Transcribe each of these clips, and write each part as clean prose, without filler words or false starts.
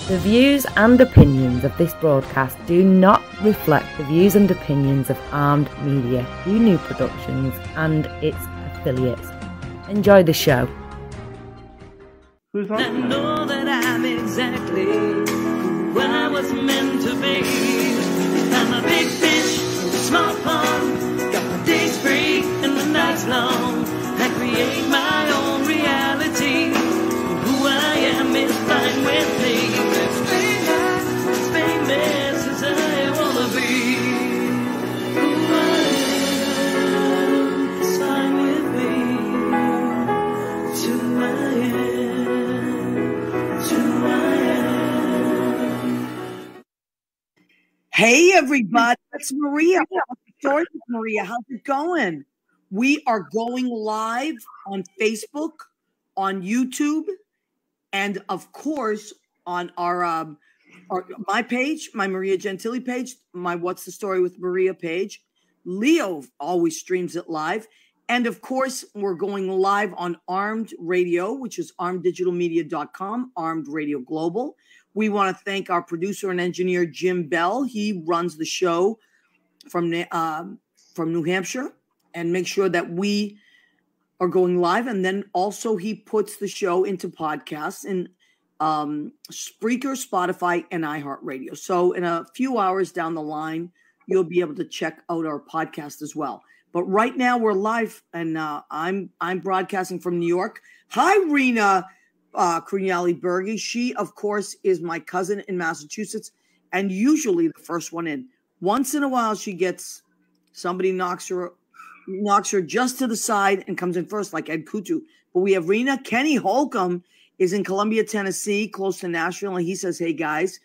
The views and opinions of this broadcast do not reflect the views and opinions of Armed Media, New Productions and its affiliates. Enjoy the show. Who's on? I know that I'm exactly who I was meant to be. I'm a big fish in a small pond. Got my days free and the nights long. I create my own reality. Who I am is fine with me. As famous as I wanna be. Who I am is fine with me. To I am. Hey everybody, it's Maria. Story with Maria. How's it going? We are going live on Facebook, on YouTube, and of course on my page, my Maria Gentili page, my What's the Story with Maria page. Leo always streams it live. And of course, we're going live on Armed Radio, which is armeddigitalmedia.com, Armed Radio Global. We want to thank our producer and engineer, Jim Bell. He runs the show from New Hampshire and make sure that we are going live. And then also he puts the show into podcasts in Spreaker, Spotify, and iHeartRadio. So in a few hours down the line, you'll be able to check out our podcast as well. But right now we're live, and I'm broadcasting from New York. Hi, Rena Crugnali-Berge. She, of course, is my cousin in Massachusetts, and usually the first one in. Once in a while, she gets somebody knocks her just to the side and comes in first, like Ed Kutu. But we have Rena. Kenny Holcomb is in Columbia, Tennessee, close to Nashville, and he says, "Hey guys,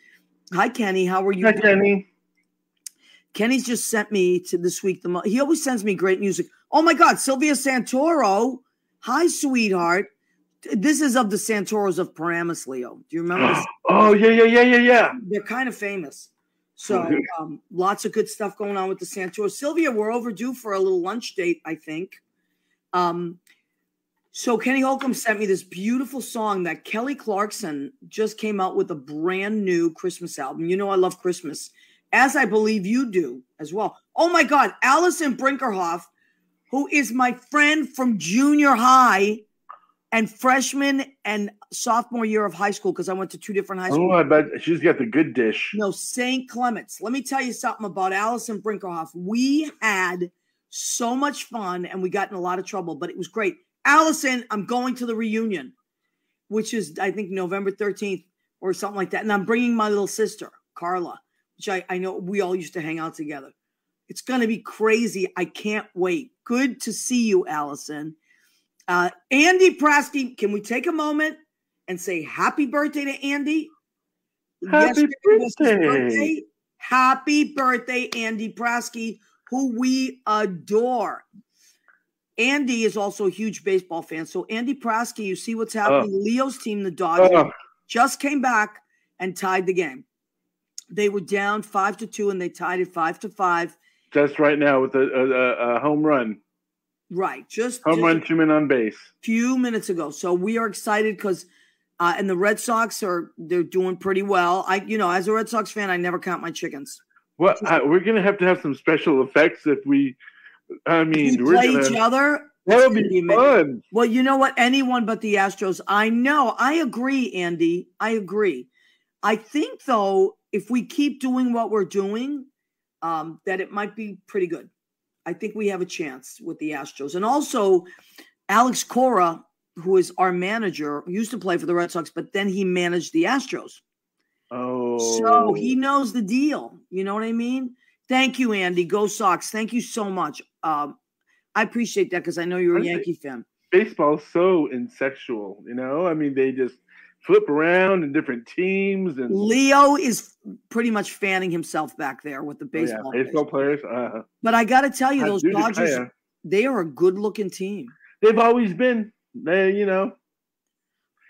hi Kenny, how are you?" Hi, Kenny. Kenny's just sent me to this week. He always sends me great music. Oh my God, Sylvia Santoro. Hi, sweetheart. This is of the Santoros of Paramus, Leo. Do you remember this? Oh, yeah. They're kind of famous. So lots of good stuff going on with the Santoros. Sylvia, we're overdue for a little lunch date, I think. So Kenny Holcomb sent me this beautiful song that Kelly Clarkson just came out with a brand new Christmas album. You know I love Christmas, as I believe you do as well. Oh my God, Allison Brinkerhoff, who is my friend from junior high and freshman and sophomore year of high school, because I went to two different high schools. Oh, I bet she's got the good dish. No, St. Clement's. Let me tell you something about Allison Brinkerhoff. We had so much fun and we got in a lot of trouble, but it was great. Allison, I'm going to the reunion, which is, I think, November 13th or something like that. And I'm bringing my little sister, Carla, which I know we all used to hang out together. It's going to be crazy. I can't wait. Good to see you, Allison. Andy Prasky, can we take a moment and say happy birthday to Andy? Happy birthday. Happy birthday, Andy Prasky, who we adore. Andy is also a huge baseball fan. So Andy Prasky, you see what's happening? Leo's team, the Dodgers, just came back and tied the game. They were down 5-2, and they tied it 5-5. Just right now with a home run. Right, just home run, 2 men on base. Few minutes ago. So we are excited because, and the Red Sox they're doing pretty well. As a Red Sox fan, I never count my chickens. Well, we're gonna have to have some special effects if we. I mean, we're play each other. That'll be fun. Well, you know what? Anyone but the Astros. I know. I agree, Andy. I agree. I think though, if we keep doing what we're doing, that it might be pretty good. I think we have a chance with the Astros. And also, Alex Cora, who is our manager, used to play for the Red Sox, but then he managed the Astros. Oh. So he knows the deal. You know what I mean? Thank you, Andy. Go Sox. Thank you so much. I appreciate that because I know you're a Yankee fan. Baseball's so insexual, I mean, they just flip around in different teams. And Leo is pretty much fanning himself back there with the baseball. Baseball players. But I got to tell you, those Dodgers, they are a good-looking team. They've always been.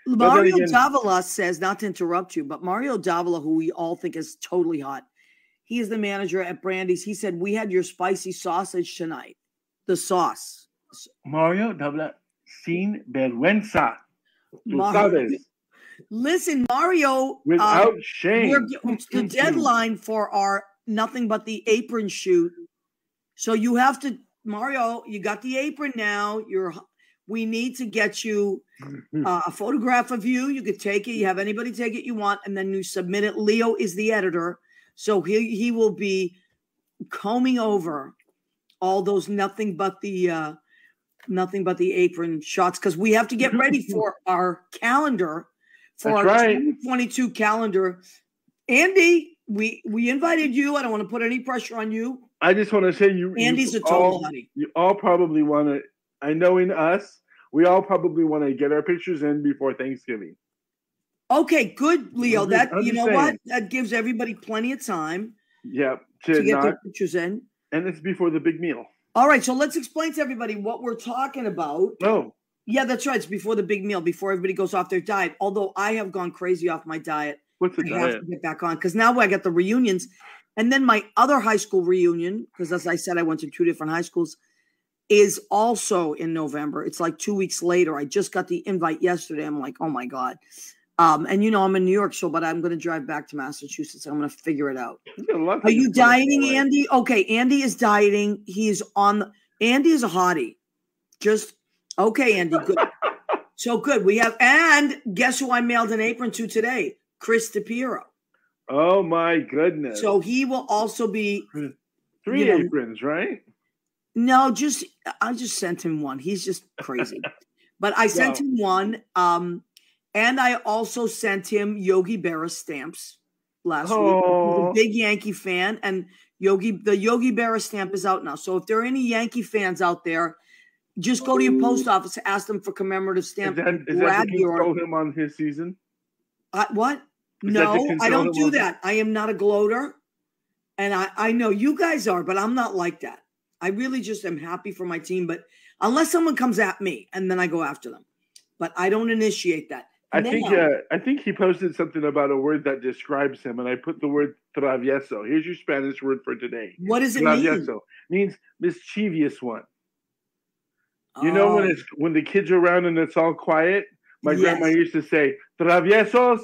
Mario Davila says, not to interrupt you, but Mario Davila, who we all think is totally hot, he is the manager at Brandy's. He said, we had your spicy sausage tonight. The sauce. Mario Davila, sin vergüenza. Mario, Listen, Mario. Without shame. The deadline for our Nothing But the Apron shoot. So you have to, Mario, you got the apron now. We need to get you a photograph of you. You could take it. You have anybody take it you want, and then you submit it. Leo is the editor. So he will be combing over all those nothing but the apron shots, because we have to get ready for our calendar, for our 2022 calendar. Andy, we invited you. I don't want to put any pressure on you. I just want to say Andy's a total honey. You all probably want to, I know in us, we all probably want to get our pictures in before Thanksgiving. Okay, good, Leo. What? That gives everybody plenty of time. Yep. To get their pictures in. And it's before the big meal. All right, so let's explain to everybody what we're talking about. Oh. Yeah, that's right. It's before the big meal, before everybody goes off their diet. Although I have gone crazy off my diet. What's the diet? I have to get back on, because now I got the reunions. And then my other high school reunion, because as I said, I went to 2 different high schools, is also in November. It's like 2 weeks later. I just got the invite yesterday. I'm like, oh my God. And I'm in New York, but I'm going to drive back to Massachusetts. I'm going to figure it out. Are you dieting, Andy? Okay, Andy is dieting. Andy is a hottie. Okay, Andy, good. So good. And guess who I mailed an apron to today? Chris DePiero. Oh my goodness. So he will also be 3 aprons, right? No, I just sent him one. He's just crazy. But I sent him one. And I also sent him Yogi Berra stamps last week. He's a big Yankee fan, and the Yogi Berra stamp is out now. So if there are any Yankee fans out there, just go to your post office, ask them for commemorative stamp. Is that to console him on his season? What? No, I don't do that. I am not a gloater, and I know you guys are, but I'm not like that. I really just am happy for my team, but unless someone comes at me, and then I go after them. But I don't initiate that. I think he posted something about a word that describes him, and I put the word travieso. Here's your Spanish word for today. What does it mean? Travieso means mischievous one. You know when the kids are around and it's all quiet? My grandma used to say, "Traviesos,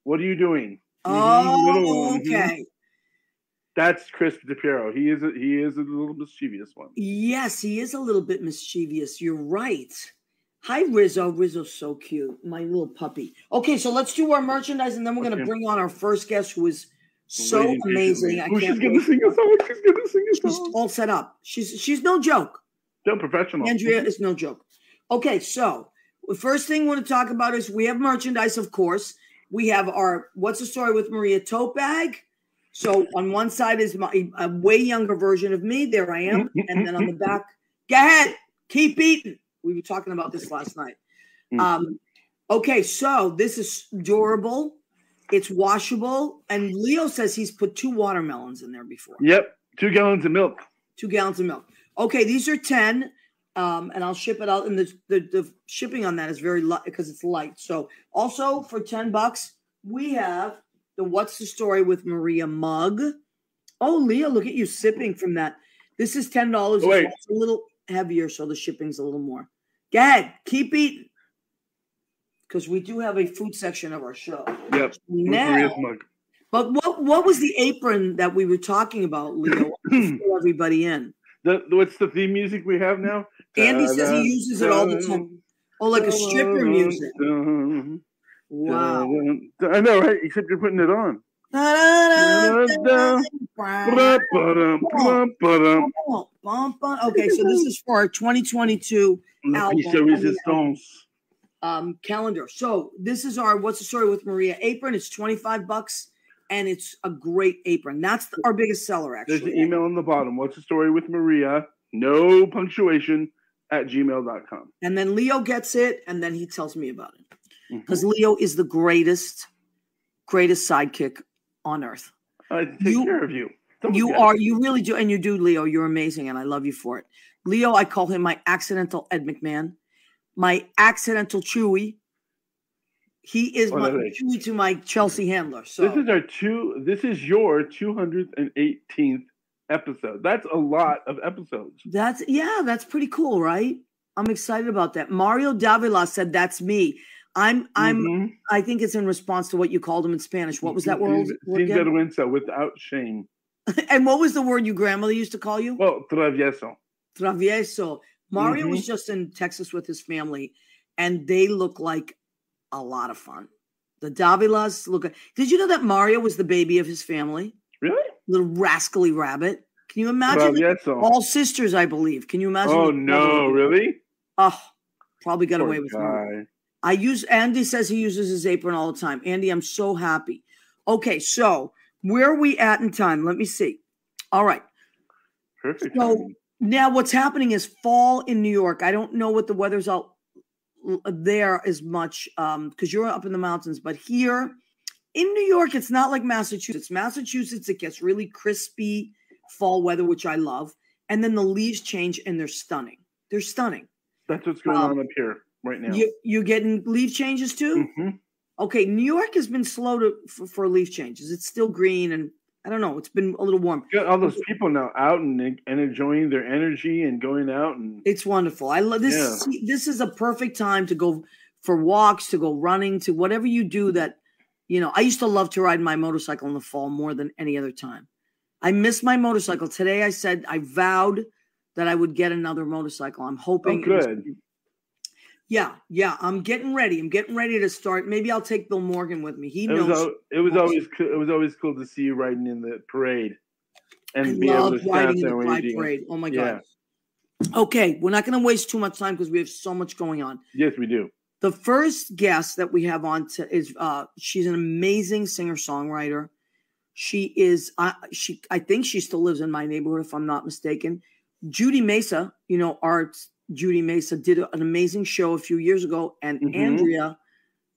what are you doing?" Oh, okay. That's Chris DePiero. He is a little mischievous one. Yes, he is a little bit mischievous. You're right. Hi, Rizzo. Rizzo's so cute. My little puppy. Okay, so let's do our merchandise, and then we're going to bring on our first guest, who is so amazing. She's going to sing a song. She's all set up. She's no joke. No, professional. Andrea is no joke. Okay, so the first thing we want to talk about is we have merchandise, of course. We have our What's the Story with Maria tote bag. So on one side is a way younger version of me. There I am. And then on the back, go ahead. Keep eating. We were talking about this last night. Okay, so this is durable. It's washable. And Leo says he's put 2 watermelons in there before. Yep, 2 gallons of milk. 2 gallons of milk. Okay, these are 10, and I'll ship it out. And the shipping on that is very light because it's light. So also for $10, we have the What's the Story with Maria mug. Oh, Leo, look at you sipping from that. This is $10. Wait. It's a little heavier, so the shipping's a little more. Go ahead, keep eating, because we do have a food section of our show. Yep. Now, but what was the apron that we were talking about, Leo? Fill everybody in. What's the theme music we have now? Andy says he uses it all the time. Oh, like a stripper music. Wow. I know, right? Except you're putting it on. Okay, so this is for our 2022 album calendar. So this is our What's the Story with Maria apron. It's $25, and it's a great apron. That's our biggest seller, actually. There's an email on the bottom. What's the Story with Maria? No punctuation @gmail.com. And then Leo gets it, and then he tells me about it. Because Leo is the greatest sidekick on earth. I take care of you. You really do, and you do, Leo. You're amazing, and I love you for it. Leo, I call him my accidental Ed McMahon, my accidental Chewy. He is my Chewy to my Chelsea handler. So this is your 218th episode. That's a lot of episodes. That's pretty cool, right? I'm excited about that. Mario Davila said, "That's me." I think it's in response to what you called him in Spanish. What was that word? Sin vergüenza, without shame. And what was the word your grandmother used to call you? Well, travieso. Travieso. Mario was just in Texas with his family, and they look like a lot of fun. The Davies look. Did you know that Mario was the baby of his family? Really? Little rascally rabbit. Can you imagine? All sisters, I believe. Can you imagine? Oh no, really? Oh, probably got Poor away with guy. it. Andy says he uses his apron all the time. Andy, I'm so happy. Okay, so where are we at in time? Let me see. All right. Perfect. So now what's happening is fall in New York. I don't know what the weather's out there as much because you're up in the mountains, but here in New York, it's not like Massachusetts. Massachusetts, it gets really crispy fall weather, which I love. And then the leaves change and they're stunning. They're stunning. That's what's going on up here right now. You getting leaf changes too? Mm-hmm. Okay, New York has been slow for leaf changes. It's still green, and I don't know. It's been a little warm. Got all those people now out and enjoying their energy and going out, and it's wonderful. I love this. Yeah. This is a perfect time to go for walks, to go running, to whatever you do. That I used to love to ride my motorcycle in the fall more than any other time. I miss my motorcycle. Today I vowed that I would get another motorcycle. I'm hoping. Oh, good. Yeah. I'm getting ready. I'm getting ready to start. Maybe I'll take Bill Morgan with me. He knows. It was always cool to see you riding in the parade and be able to riding in the Pride parade. Oh my God. Okay, we're not going to waste too much time because we have so much going on. Yes, we do. The first guest that we have on is she's an amazing singer-songwriter. She is. I think she still lives in my neighborhood, if I'm not mistaken. Judy Mesa, Judy Mesa did an amazing show a few years ago, and Andrea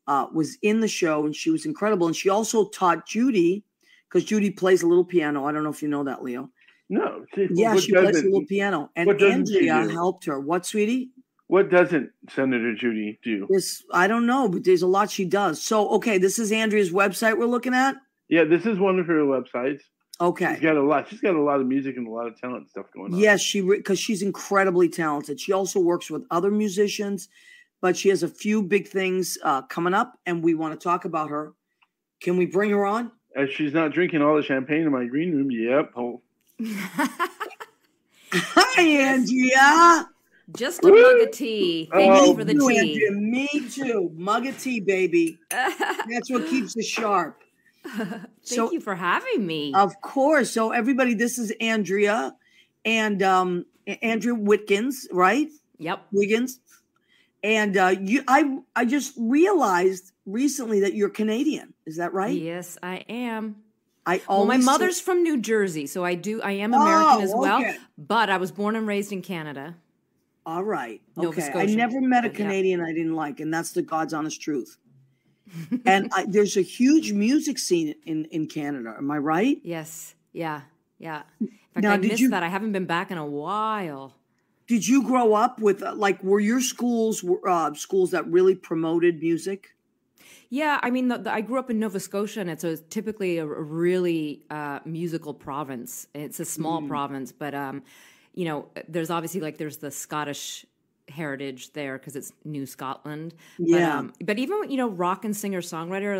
was in the show, and she was incredible. And she also taught Judy, because Judy plays a little piano. I don't know if you know that, Leo. No. She plays a little piano. And Andrea helped her. What, sweetie? What doesn't Senator Judy do? I don't know, but there's a lot she does. So, okay, this is Andrea's website we're looking at? Yeah, this is one of her websites. Okay. She's got a lot of music and a lot of talent stuff going on. Yes, because she's incredibly talented. She also works with other musicians, but she has a few big things coming up, and we want to talk about her. Can we bring her on? As she's not drinking all the champagne in my green room. Yep. Oh. Hi, Andrea. Just a mug of tea. Thank you for the tea. Andrea, me too. Mug of tea, baby. That's what keeps us sharp. Thank you for having me. Of course. So everybody, this is Andrea and Andrea Wittgens, right? Yep. Wiggins. And I just realized recently that you're Canadian. Is that right? Yes, I am. My mother's from New Jersey, so I am American as well. But I was born and raised in Canada. All right. Nova Okay. Scotia. I never met a Canadian I didn't like, and that's the God's honest truth. And there's a huge music scene in Canada. Am I right? Yes. Yeah. In fact, I missed that. I haven't been back in a while. Did you grow up with were your schools schools that really promoted music? Yeah, I mean, I grew up in Nova Scotia, and it's typically a really musical province. It's a small province, but there's obviously there's the Scottish heritage there because it's New Scotland. Yeah. But even rock and singer songwriter,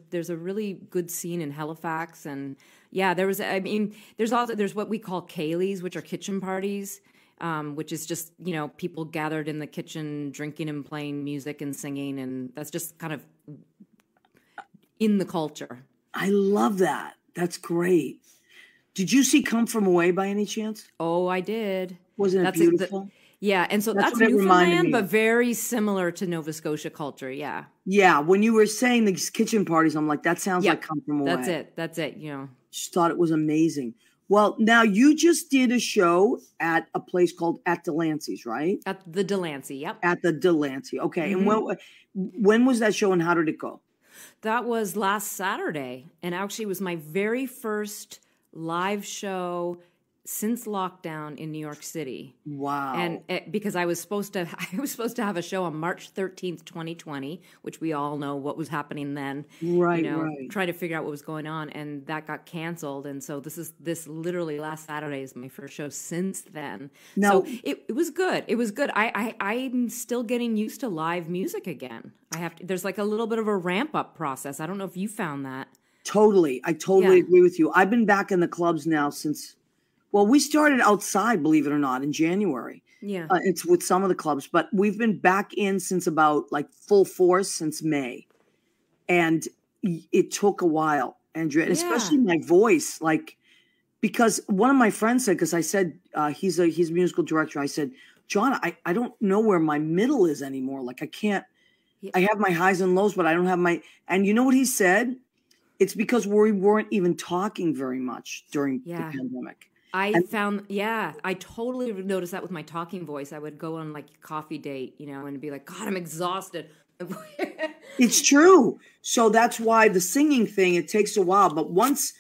there's a really good scene in Halifax, and there's what we call Kayleys, which are kitchen parties. Which is just, people gathered in the kitchen drinking and playing music and singing. And that's just kind of in the culture. I love that. That's great. Did you see Come From Away by any chance? Oh, I did. Wasn't it beautiful? Yeah. And so that's Newfoundland, but very similar to Nova Scotia culture. Yeah. Yeah. When you were saying these kitchen parties, I'm like, that sounds like Come From Away. That's it. Just thought it was amazing. Well, now you just did a show at a place called At Delancey's, right? At the Delancey, yep. At the Delancey, okay. Mm-hmm. And when was that show and how did it go? That was last Saturday, and actually it was my very first live show since lockdown in New York City. Wow. And because I was supposed to have a show on March 13th, 2020, which we all know what was happening then. Right, right. Trying to figure out what was going on, and that got canceled. And so this literally last Saturday is my first show since then. Now, so it was good. It was good. I'm still getting used to live music again. There's like a little bit of a ramp up process. I don't know if you found that. Totally. I totally agree with you. I've been back in the clubs now since, well, we started outside, believe it or not, in January. Yeah. It's with some of the clubs, but we've been back in since about like full force since May. And it took a while, Andrea, and especially my voice, like, because one of my friends said, because I said, he's a musical director. I said, John, I don't know where my middle is anymore. Like I can't, I have my highs and lows, but I don't have and you know what he said? It's because we weren't even talking very much during the pandemic. I totally noticed that with my talking voice. I would go on like a coffee date, and be like, God, I'm exhausted. It's true. So that's why the singing thing, it takes a while. But once,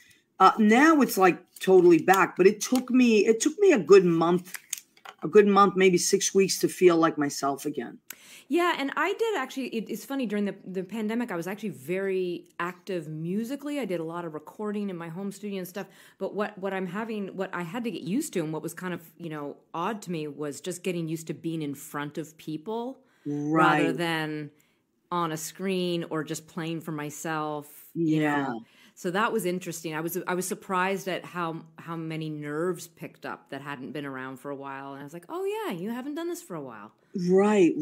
now it's like totally back. But it took me a good month, maybe 6 weeks to feel like myself again. Yeah, and I did actually, it's funny, during the pandemic, I was actually very active musically. I did a lot of recording in my home studio and stuff. But what I had to get used to, and what was kind of, odd to me, was just getting used to being in front of people rather than on a screen or just playing for myself, you know. So that was interesting. I was surprised at how many nerves picked up that hadn't been around for a while. And I was like, oh yeah, you haven't done this for a while. Right.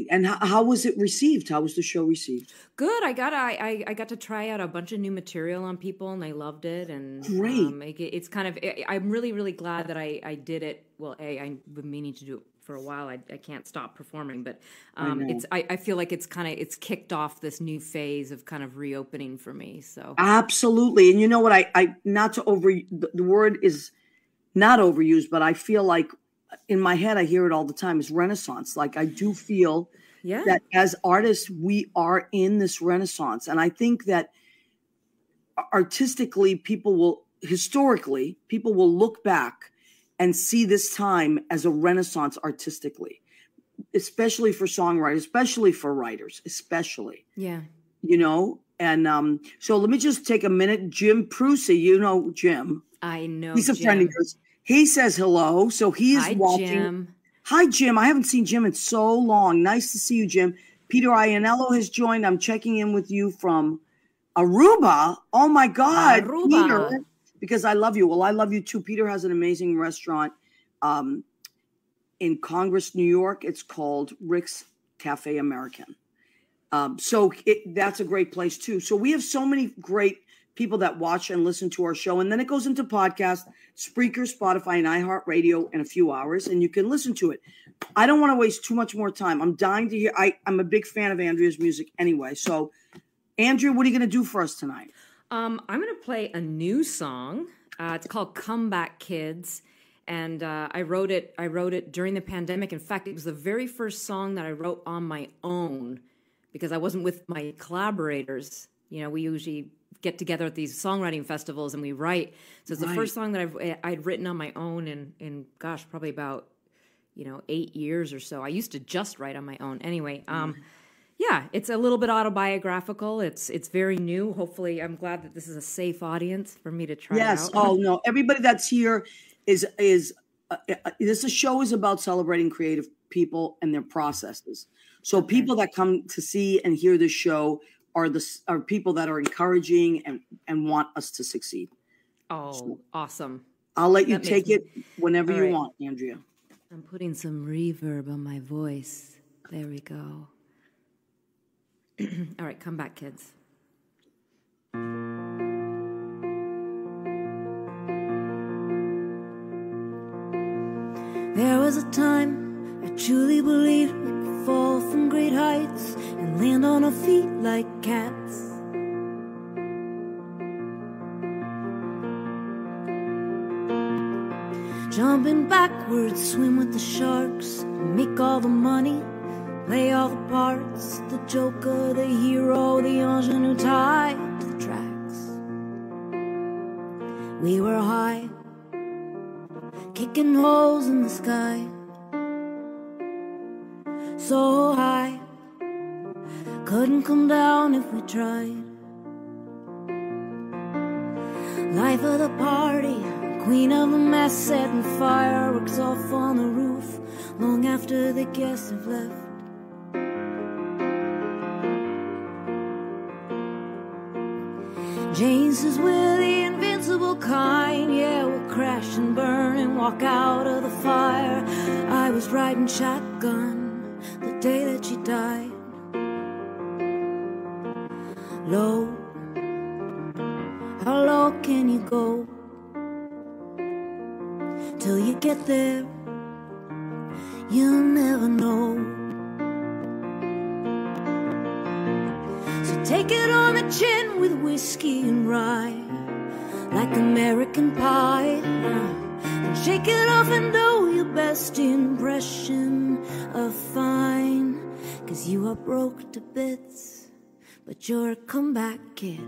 And how was it received? How was the show received? Good. I got to try out a bunch of new material on people, and they loved it. And great. It's kind of, I'm really, really glad that I did it. Well, I've been meaning to do it for a while. I can't stop performing, but I feel like it's kicked off this new phase of kind of reopening for me. So absolutely. And you know what, I not to the word is not overused, but I feel like in my head I hear it all the time, is renaissance. Like I do feel that as artists we are in this renaissance, and I think that artistically historically people will look back and see this time as a renaissance artistically, especially for songwriters, especially for writers, especially. Yeah. And so let me just take a minute. Jim Pryce, Jim. I know he's a friend of yours. He says hello. So he is watching. Jim. Hi, Jim. I haven't seen Jim in so long. Nice to see you, Jim. Peter Ianello has joined. I'm checking in with you from Aruba. Oh, my God. Aruba. Peter. Because I love you. Well, I love you too. Peter has an amazing restaurant in Congress, New York. It's called Rick's Cafe American. So that's a great place too. So we have so many great people that watch and listen to our show. And then it goes into podcast, Spreaker, Spotify, and iHeartRadio in a few hours. And you can listen to it. I don't want to waste too much more time. I'm dying to hear. I'm a big fan of Andrea's music anyway. So, Andrea, what are you going to do for us tonight? I'm going to play a new song. It's called Comeback Kids. And I wrote it during the pandemic. In fact, it was the very first song that I wrote on my own because I wasn't with my collaborators. We usually get together at these songwriting festivals and we write. So it's the first song that I'd written on my own in gosh, probably about 8 years or so. I used to just write on my own. Anyway, yeah, it's a little bit autobiographical. It's very new. Hopefully, I'm glad that this is a safe audience for me to try out. Yes. Oh no, everybody that's here is this show is about celebrating creative people and their processes. So people that come to see and hear this show are people that are encouraging and want us to succeed. Oh, so, awesome. I'll let you take it whenever you want, Andrea. I'm putting some reverb on my voice. There we go. All right, come back, kids. There was a time I truly believed we could fall from great heights and land on our feet like cats. Jumping backwards, swim with the sharks, make all the money, play all the parts, the joker, the hero, the ingenue tied to the tracks. We were high, kicking holes in the sky, so high, couldn't come down if we tried. Life of the party, queen of the mess, setting fireworks off on the roof long after the guests have left. Jane says we're the invincible kind, yeah, we'll crash and burn and walk out of the fire. I was riding shotgun the day that she died. Low, how low can you go till you get there? You'll never know. So take it on the chin with whiskey and rye, like American Pie, and shake it off and do your best impression of fine. 'Cause you are broke to bits, but you're a comeback kid.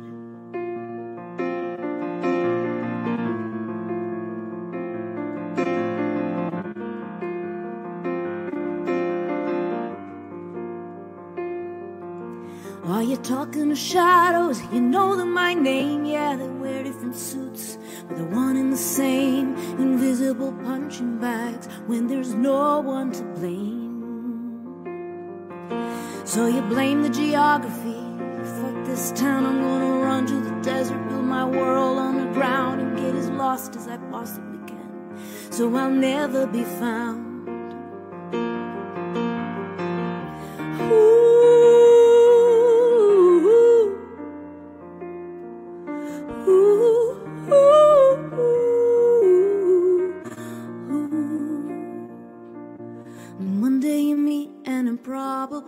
While you're talking to shadows, you know them by name. Yeah, they wear different suits, but they're one and the same. Invisible punching bags when there's no one to blame. So you blame the geography. Fuck this town, I'm gonna run to the desert, build my world underground, and get as lost as I possibly can, so I'll never be found.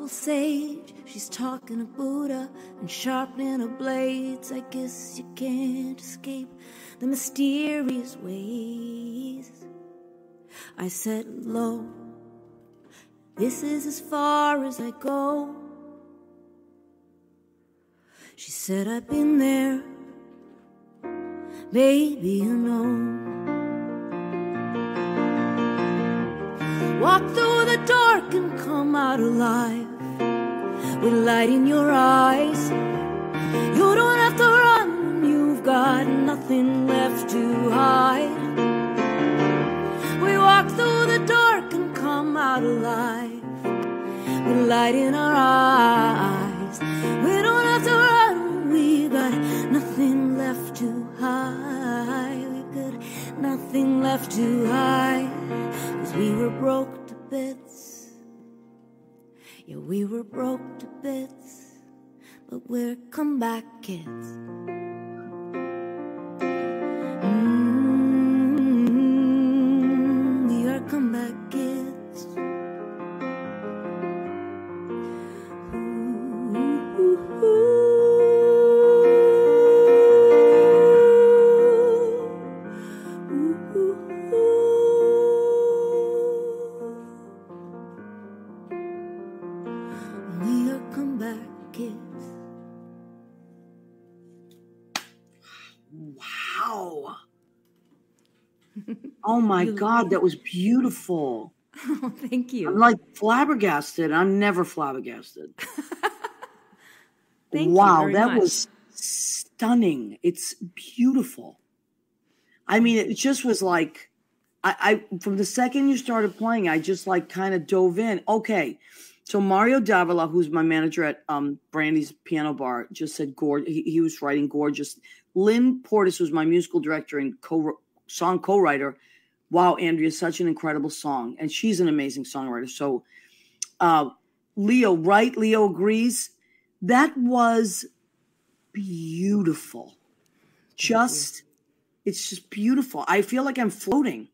Sage, she's talking to Buddha and sharpening her blades. I guess you can't escape the mysterious ways. I said, low, this is as far as I go. She said, I've been there, baby, you know. Walk through the dark and come out alive with light in your eyes. You don't have to run when you've got nothing left to hide. We walk through the dark and come out alive with light in our eyes. We don't have to run when we got nothing left to hide. We got nothing left to hide. 'Cause we were broke to bits. Yeah, we were broke to bits, but we're comeback kids. We are comeback kids. Oh my God, that was beautiful. Oh, thank you. I'm like flabbergasted. I'm never flabbergasted. Thank wow, you very that much. was stunning. It's beautiful. I mean, it just was like, I from the second you started playing, I just like kind of dove in. Okay, so Mario Davila, who's my manager at Brandy's Piano Bar, just said he was writing gorgeous. Lynn Portis was my musical director and song co-writer. Wow, Andrea, such an incredible song. And she's an amazing songwriter. So Leo, right? Leo agrees. That was beautiful. It's just beautiful. I feel like I'm floating.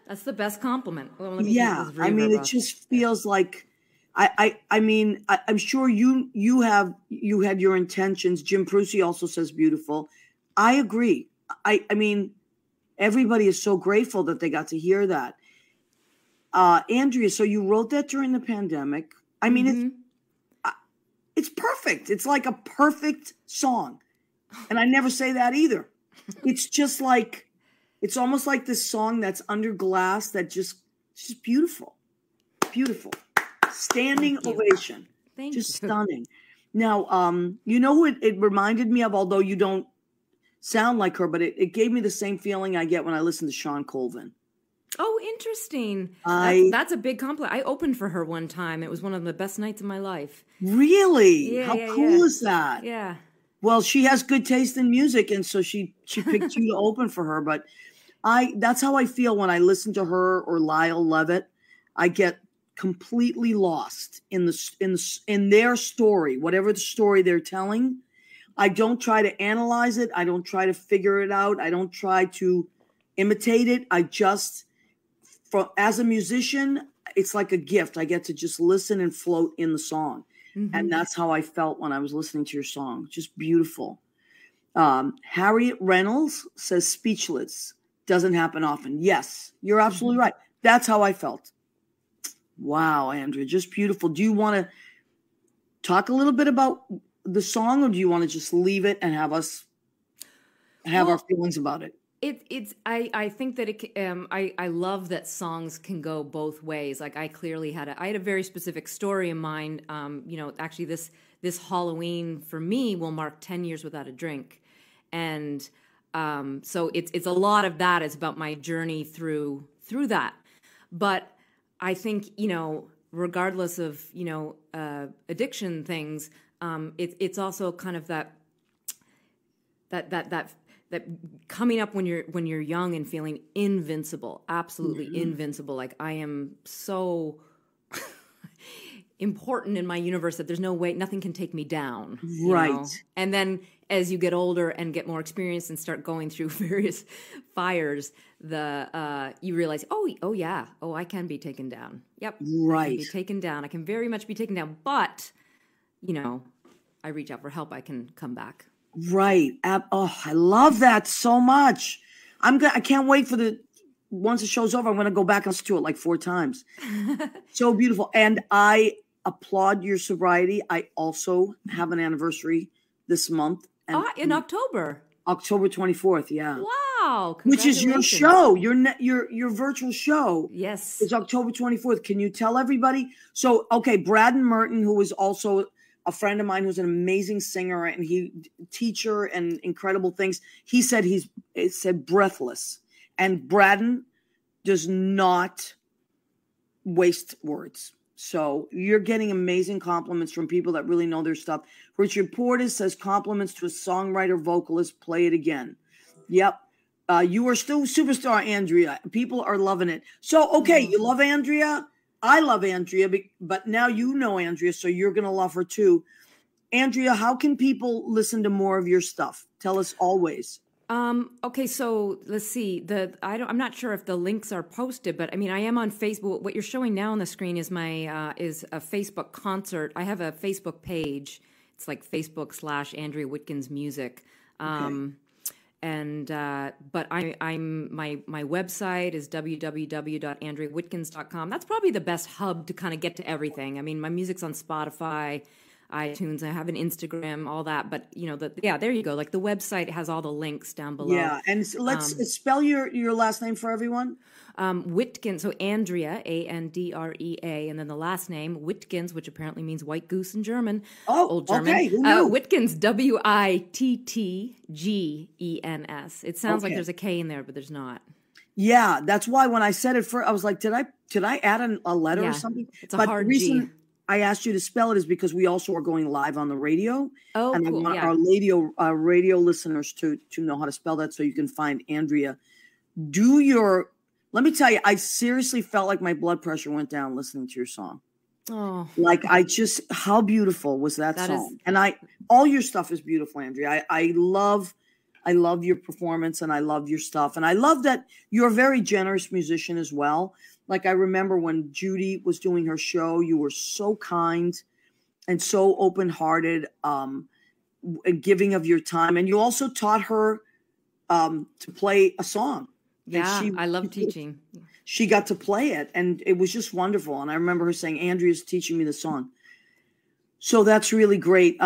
That's the best compliment. Well, Yeah. I mean, it just feels like, I mean, I'm sure you had your intentions. Jim Pryce also says beautiful. I agree. I mean, everybody is so grateful that they got to hear that. Andrea, so you wrote that during the pandemic. I mean, it's perfect. It's like a perfect song. And I never say that either. It's just like, It's almost like this song that's under glass that just beautiful. Beautiful. Standing ovation. Thank just you. Stunning. Now, you know who it reminded me of, although you don't sound like her, but it gave me the same feeling I get when I listen to Sean Colvin. Oh, interesting. That's a big compliment. I opened for her one time. It was one of the best nights of my life. Really? Yeah, How cool is that? Yeah. Well, she has good taste in music, and so she picked you to open for her. But that's how I feel when I listen to her or Lyle Lovett. I get completely lost in their story, whatever the story they're telling. I don't try to analyze it. I don't try to figure it out. I don't try to imitate it. I just, as a musician, it's like a gift. I get to just listen and float in the song. Mm-hmm. And that's how I felt when I was listening to your song. Just beautiful. Harriet Reynolds says speechless. Doesn't happen often. Yes, you're absolutely right. That's how I felt. Wow, Andrea, just beautiful. Do you want to talk a little bit about the song, or do you want to just leave it and have us have our feelings about it? I think that I love that songs can go both ways. Like I clearly had a very specific story in mind. Actually this Halloween for me will mark 10 years without a drink. And so it's a lot of that is about my journey through that. But I think, regardless of, addiction things, it's also kind of that coming up when you're young and feeling invincible, absolutely invincible. Like I am so important in my universe that there's no way, nothing can take me down. Right. And then as you get older and get more experience and start going through various fires, you realize, I can be taken down. Yep. Right. I can be taken down. I can very much be taken down, but I reach out for help. I can come back. Right. I love that so much. I can't wait for once the show's over, I'm going to go back and listen to it like 4 times. So beautiful. And I applaud your sobriety. I also have an anniversary this month. And in October. October 24th. Yeah. Wow. Which is your show, your virtual show. Yes. It's October 24th. Can you tell everybody? So, okay, Braden Merton, who is also a friend of mine who's an amazing singer and teacher and incredible things. He said it said breathless. And Braden does not waste words. So you're getting amazing compliments from people that really know their stuff. Richard Portis says compliments to a songwriter, vocalist, play it again. Yep. You are still superstar, Andrea. People are loving it. So, okay, you love Andrea. I love Andrea, but now you know Andrea, so you're going to love her too. Andrea, how can people listen to more of your stuff? Tell us always. Okay, so let's see. I'm not sure if the links are posted, but I mean, I am on Facebook. What you're showing now on the screen is is a Facebook concert. I have a Facebook page. It's like Facebook/Andrea Wittgens Music. Okay. But my website is www.andreawittgens.com. That's probably the best hub to kind of get to everything. I mean, my music's on Spotify, iTunes. I have an Instagram, all that. But there you go. Like the website has all the links down below. Yeah, and let's spell your last name for everyone. Wittgens, so Andrea, Andrea, and then the last name Wittgens, which apparently means white goose in German. Oh, Old German. Okay. Who knew? Wittgens, Wittgens. It sounds like there's a K in there, but there's not. Yeah, that's why when I said it first, I was like, did I add a letter or something? It's a hard G. I asked you to spell it is because we also are going live on the radio. Oh, and cool. I want our radio listeners to know how to spell that so you can find Andrea. Let me tell you, I seriously felt like my blood pressure went down listening to your song. Oh, like how beautiful was that song? And all your stuff is beautiful, Andrea. I love your performance and I love your stuff. And I love that you're a very generous musician as well. Like I remember when Judy was doing her show, you were so kind and so open-hearted, giving of your time. And you also taught her to play a song. Yeah, I love teaching. She got to play it, and it was just wonderful. And I remember her saying, Andrea's teaching me the song. So that's really great.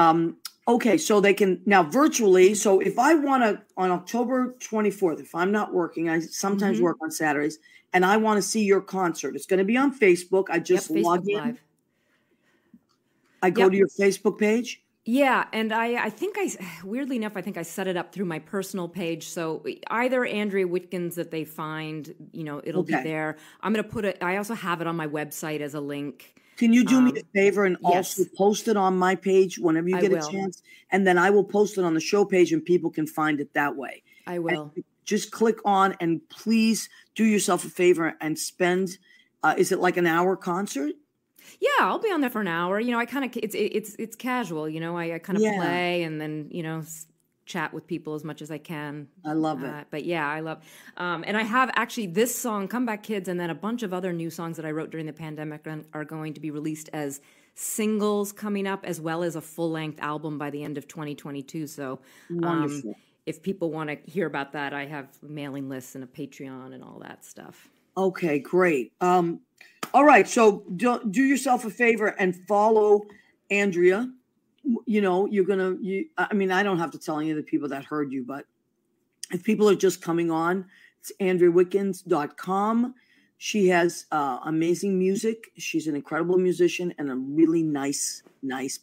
Okay, so they can now virtually. So if I want to, on October 24th, if I'm not working, I sometimes work on Saturdays, and I want to see your concert. It's going to be on Facebook. I just log in. Live. I go to your Facebook page. Yeah, and I think weirdly enough, I think I set it up through my personal page. So either Andrea Wittgens that they find, it'll be there. I'm going to put it. I also have it on my website as a link. Can you do me a favor and also post it on my page whenever you get a chance? And then I will post it on the show page and people can find it that way. I will. And just click on and please do yourself a favor and spend, is it like an hour concert? Yeah, I'll be on there for an hour. I kind of, it's casual, I kind of play and then, chat with people as much as I can. I love it. But yeah, I love, and I have actually this song, Come Back Kids, and then a bunch of other new songs that I wrote during the pandemic are going to be released as singles coming up, as well as a full-length album by the end of 2022. So if people want to hear about that, I have mailing lists and a Patreon and all that stuff. Okay, great. All right, so do yourself a favor and follow Andrea. I mean, I don't have to tell any of the people that heard you, but if people are just coming on, it's AndreaWittgens.com. She has amazing music. She's an incredible musician and a really nice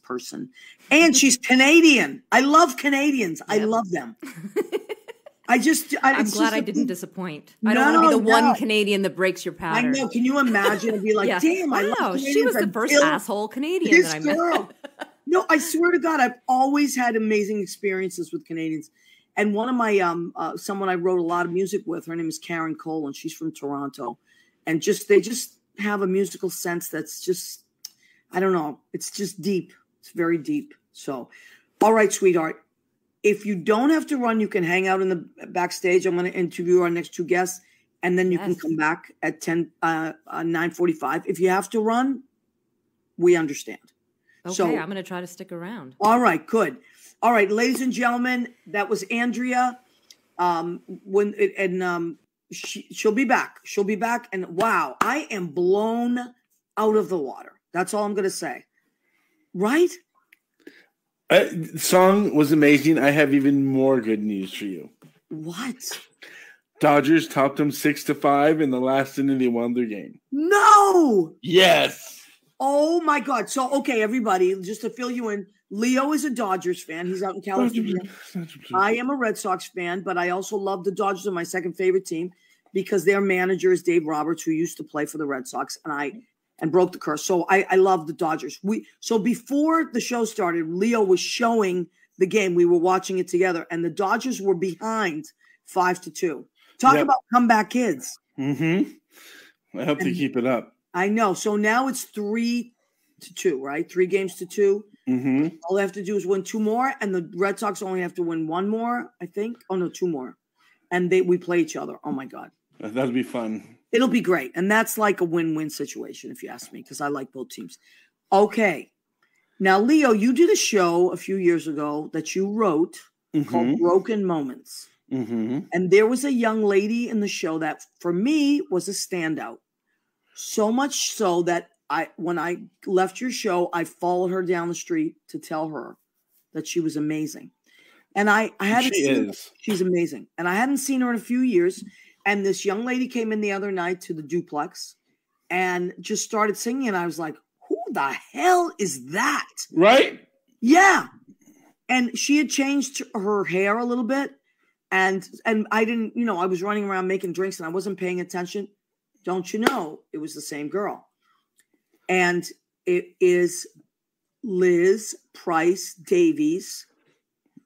person. And she's Canadian. I love Canadians. Yep. I love them. I'm glad I didn't disappoint. I don't want to be the one Canadian that breaks your pattern. I know. Can you imagine? I'd be like, damn, I love Canadians. She was the first asshole Canadian that I met. No, I swear to God, I've always had amazing experiences with Canadians. And one of my, someone I wrote a lot of music with, her name is Karen Cole, and she's from Toronto. And they just have a musical sense that's just, I don't know. It's just deep. It's very deep. So, all right, sweetheart. If you don't have to run, you can hang out in the backstage. I'm going to interview our next two guests, and then you can come back at 9:45. If you have to run, we understand. Okay, so, I'm going to try to stick around. All right, good. All right, ladies and gentlemen, that was Andrea. She'll be back. She'll be back, and wow, I am blown out of the water. That's all I'm going to say. Right? The song was amazing. I have even more good news for you. What? Dodgers topped them 6-5 in the last inning. They won their game. No. Yes. Oh my God. So, okay, everybody, just to fill you in, Leo is a Dodgers fan. He's out in California. I am a Red Sox fan, but I also love the Dodgers. Are my second favorite team because their manager is Dave Roberts, who used to play for the Red Sox, and broke the curse. So I love the Dodgers. So before the show started, Leo was showing the game. We were watching it together, and the Dodgers were behind 5-2. Talk about comeback kids. Mm-hmm. I hope they keep it up. I know. So now it's 3-2, right? 3 games to 2. Mm-hmm. All they have to do is win 2 more, and the Red Sox only have to win 1 more, I think. Oh, no, 2 more. And we play each other. Oh, my God. That'll be fun. It'll be great. And that's like a win-win situation, if you ask me, because I like both teams. Okay. Now, Leo, you did a show a few years ago that you wrote called Broken Moments. Mm-hmm. And there was a young lady in the show that, for me, was a standout. So much so that when I left your show, I followed her down the street to tell her that she was amazing. And I hadn't seen her. She's amazing. And I hadn't seen her in a few years. And this young lady came in the other night to the duplex and just started singing. And I was like, who the hell is that? Right? Yeah. And she had changed her hair a little bit. And I didn't, I was running around making drinks and I wasn't paying attention. Don't you know, it was the same girl. And it is Liz Pryce Davies,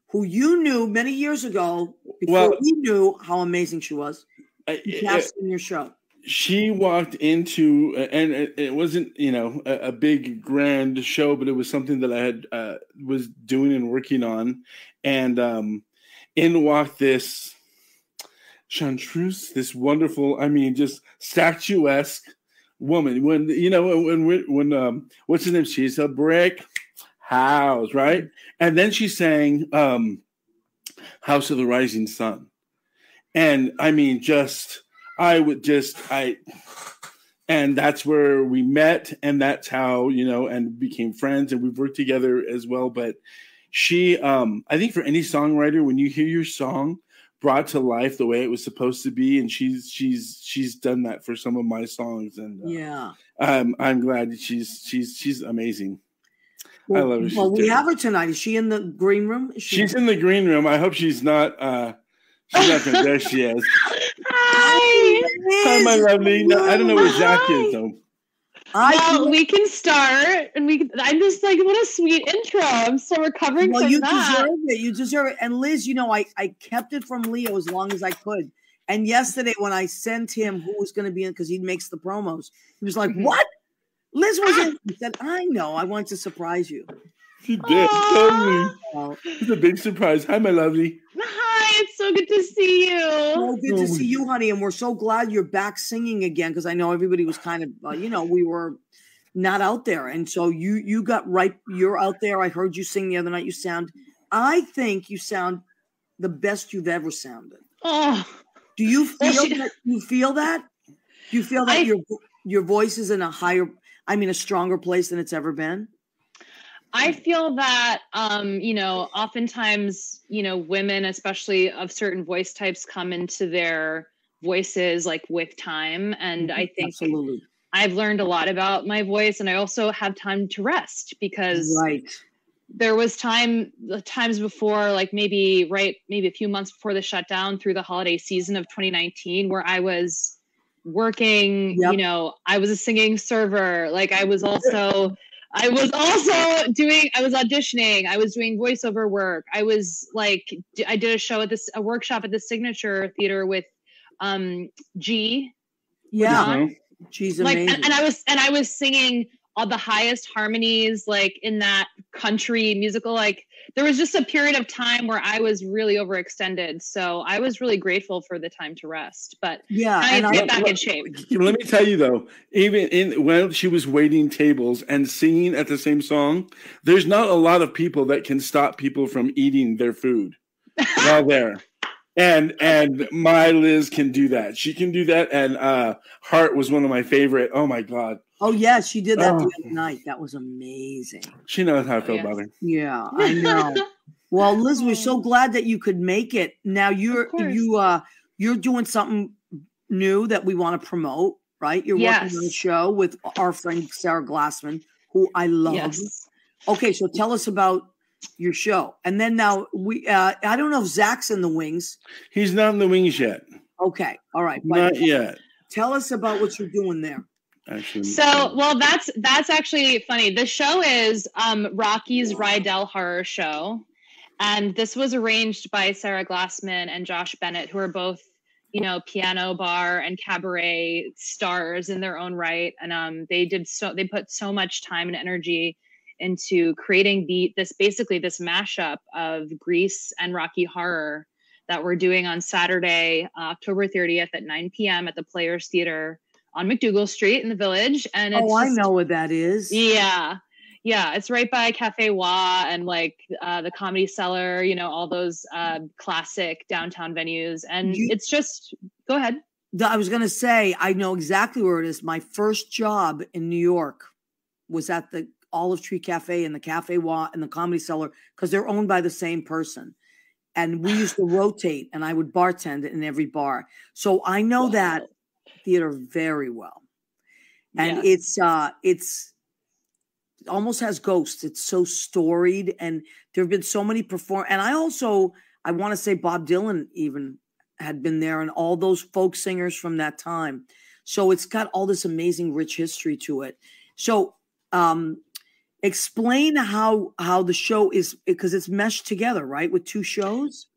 who you knew many years ago before we knew how amazing she was. You cast in your show. She walked into, and it wasn't, a big grand show, but it was something that I had was doing and working on. And in walked this chanteuse, this wonderful, just statuesque woman. When what's his name? She's a brick house, right? And then she sang House of the Rising Sun. And and that's where we met, and that's how, and became friends, and we've worked together as well. But She, I think for any songwriter, when you hear your song brought to life the way it was supposed to be, and she's done that for some of my songs, and I'm glad she's amazing. Well, I love her. Well, we have her tonight. Is she in the green room? She's in the green room. I hope she's not. She's not there. There she is. Hi, my lovely. No, I don't know where Zach is though. Well, we can start, and I'm just like, what a sweet intro. I'm still recovering from you that. Deserve it. You deserve it. And Liz, you know, I kept it from Leo as long as I could. And yesterday, when I sent him who was going to be in, because he makes the promos, he was like, "What? Liz was in." He said, "I know. I want to surprise you." She did. Totally. It's a big surprise. Hi, my lovely. Hi, it's so good to see you. So good to see you, honey. And we're so glad you're back singing again, because I know everybody was kind of, we were not out there. And so you got right. You're out there. I heard you sing the other night. I think you sound the best you've ever sounded. Oh. Do you feel that? You feel that? Do you feel that your voice is in a stronger place than it's ever been? I feel that, oftentimes, women, especially of certain voice types, come into their voices like with time. And I think absolutely. I've learned a lot about my voice, and I also have time to rest, because there was times before, like maybe a few months before the shutdown through the holiday season of 2019, where I was working, I was a singing server. Like I was auditioning, I was doing voiceover work. I was like, I did a workshop at the Signature Theater with G. Yeah. She's amazing. And I was singing all the highest harmonies, like in that country musical. Like there was just a period of time where I was really overextended. So I was really grateful for the time to rest. But I need to get back in shape. Let me tell you though, even when she was waiting tables and singing at the same song, there's not a lot of people that can stop people from eating their food while there. And my Liz can do that. She can do that. And Heart was one of my favorite. Oh my God. Oh yeah, she did that the other night. That was amazing. She knows how I feel about her. Yeah, I know. Well, Liz, we're so glad that you could make it. Now you're doing something new that we want to promote, right? You're working on a show with our friend Sarah Glassman, who I love. Yes. Okay, so tell us about your show. And then now I don't know if Zach's in the wings. He's not in the wings yet. Okay. All right. Not yet. Tell us about what you're doing there. Actually, that's actually funny. The show is Rocky's Rydel horror show. And this was arranged by Sarah Glassman and Josh Bennett, who are both, piano bar and cabaret stars in their own right. And they put so much time and energy into creating this mashup of Grease and Rocky Horror that we're doing on Saturday, October 30th at 9 p.m. at the Players Theater on McDougal Street in the Village. And I know what that is. Yeah. It's right by Cafe Wah and like the Comedy Cellar, all those classic downtown venues. And it's just, go ahead. I was going to say, I know exactly where it is. My first job in New York was at the Olive Tree Cafe and the Cafe Wah and the Comedy Cellar, because they're owned by the same person. And we used to rotate, and I would bartend in every bar. So I know that theater very well. And it's it almost has ghosts. It's so storied, and there have been so many and I want to say Bob Dylan even had been there, and all those folk singers from that time. So it's got all this amazing rich history to it. So explain how the show is, because it's meshed together, right, with two shows?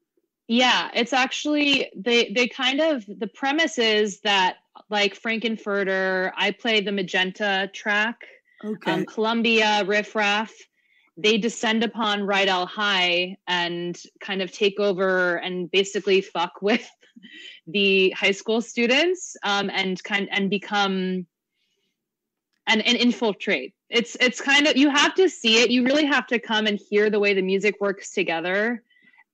Yeah, it's actually they kind of, the premise is that, like Frankenfurter, I play the magenta track. Okay. Columbia, Riff Raff, they descend upon Rydel High and kind of take over and basically fuck with the high school students and become and infiltrate. It's kind of, you have to see it. You really have to come and hear the way the music works together